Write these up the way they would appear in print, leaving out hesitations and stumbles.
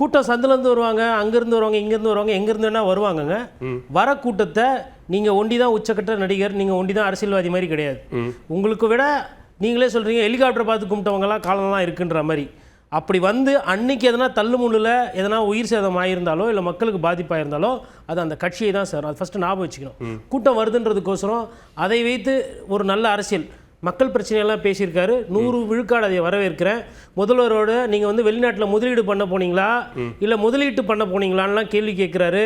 கூட்டம் சந்திலேருந்து வருவாங்க, அங்கேருந்து வருவாங்க, இங்கேருந்து வருவாங்க, எங்கேருந்து வேணால் வருவாங்கங்க. வர கூட்டத்தை நீங்கள் ஒண்டி தான் உச்சக்கட்ட நடிகர், நீங்கள் ஒண்டி தான் அரசியல்வாதி மாதிரி கிடையாது. உங்களுக்கு விட நீங்களே சொல்கிறீங்க ஹெலிகாப்டர் பார்த்து கும்பிட்டவங்கலாம் காலம்லாம் இருக்குன்ற மாதிரி. அப்படி வந்து அன்னைக்கு எதனா தள்ளுமுள்ளில் எதனா உயிர் சேதம் ஆகியிருந்தாலோ இல்லை மக்களுக்கு பாதிப்பாயிருந்தாலோ அது அந்த கட்சியை தான் சார். அது ஃபஸ்ட்டு ஞாபகம் வச்சுக்கணும். கூட்டம் வருதுன்றதுக்கோசரம் அதை வைத்து ஒரு நல்ல அரசியல் மக்கள் பிரச்சனையெல்லாம் பேசியிருக்காரு. 100 விழுக்காடு அதை வரவேற்கிறேன். முதல்வரோட நீங்கள் வந்து வெளிநாட்டில் முதலீடு பண்ண போனீங்களா இல்லை முதலீட்டு பண்ண போனீங்களான்லாம் கேள்வி கேட்குறாரு.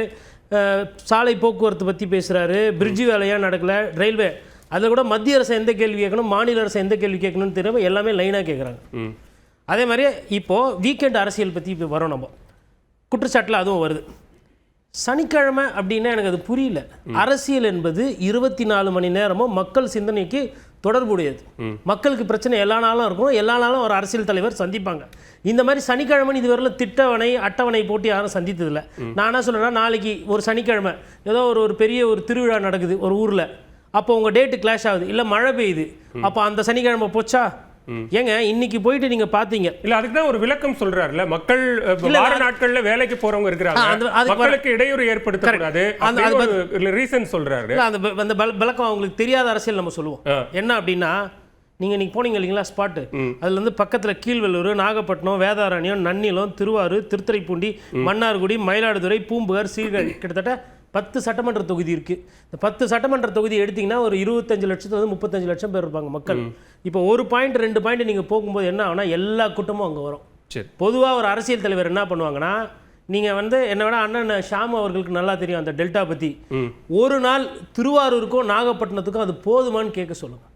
சாலை போக்குவரத்து பற்றி பேசுகிறாரு. பிரிட்ஜு வேலையாக நடக்கலை, ரயில்வே. அதில் கூட மத்திய அரசு எந்த கேள்வி கேட்கணும், மாநில அரசு எந்த கேள்வி கேட்கணும்னு தெரியாமல் எல்லாமே லைனாக கேட்குறாங்க. அதே மாதிரி இப்போது வீக்கெண்ட் அரசியல் பற்றி இப்போ வரோம். நம்ம குற்றச்சாட்டில் அதுவும் வருது. சனிக்கிழமை அப்படின்னா எனக்கு அது புரியல. அரசியல் என்பது 24 மணி நேரமும் மக்கள் சிந்தனைக்கு தொடர்புடையது. மக்களுக்கு பிரச்சனை எல்லா நாளும் இருக்கும், எல்லா நாளும் ஒரு அரசியல் தலைவர் சந்திப்பாங்க. இந்த மாதிரி சனிக்கிழமை இதுவரையில் திட்டவணை அட்டவணை போட்டு யாரும் சந்தித்ததில்லை. நான் என்ன சொல்கிறேன்னா, நாளைக்கு ஒரு சனிக்கிழமை ஏதோ ஒரு பெரிய ஒரு திருவிழா நடக்குது ஒரு ஊரில், அப்போ உங்கள் டேட்டு கிளாஷ் ஆகுது, இல்லை மழை பெய்யுது, அப்போ அந்த சனிக்கிழமை போச்சா? ஏங்க இன்னைக்கு போயிட்டு நீங்க பாத்தீங்க இல்ல, அதுக்கு தான் ஒரு விளக்கம் சொல்றாருல. மக்கள் வார நாட்கள்ல வேலைக்கு போறவங்க இருக்காங்க, மக்களுக்கு இடையூறு ஏற்படுத்த கூடாது, அந்த ரீசன் சொல்றாரு. அந்த விளக்கம் அவங்களுக்கு தெரியாத அரசியல் நம்ம சொல்லுவோம். என்ன அப்படின்னா, நீங்க போனீங்க இல்லைங்களா ஸ்பாட்டு, அதுல இருந்து பக்கத்துல கீழ்வெள்ளூர், நாகப்பட்டினம், வேதாரண்யம், நன்னிலம், திருவாரூர், திருத்துறைப்பூண்டி, மன்னார்குடி, மயிலாடுதுறை, பூம்புகார், சீர்காழி, கிட்டத்தட்ட 10 சட்டமன்ற தொகுதி இருக்குது. இந்த 10 சட்டமன்ற தொகுதி எடுத்திங்கன்னா ஒரு 25 லட்சத்துலேருந்து 35 லட்சம் பேர் இருப்பாங்க மக்கள். இப்போ 1 பாயிண்ட் 2 பாயிண்ட் நீங்கள் போகும்போது என்ன ஆகுனா எல்லா கூட்டமும் அங்கே வரும். பொதுவாக ஒரு அரசியல் தலைவர் என்ன பண்ணுவாங்கன்னா, நீங்கள் வந்து என்ன விட அண்ணன் ஷாம் அவர்களுக்கு நல்லா தெரியும் அந்த டெல்டா பற்றி. ஒரு நாள் திருவாரூருக்கும் நாகப்பட்டினத்துக்கும் அது போதுமான்னு கேட்க சொல்லுங்கள்.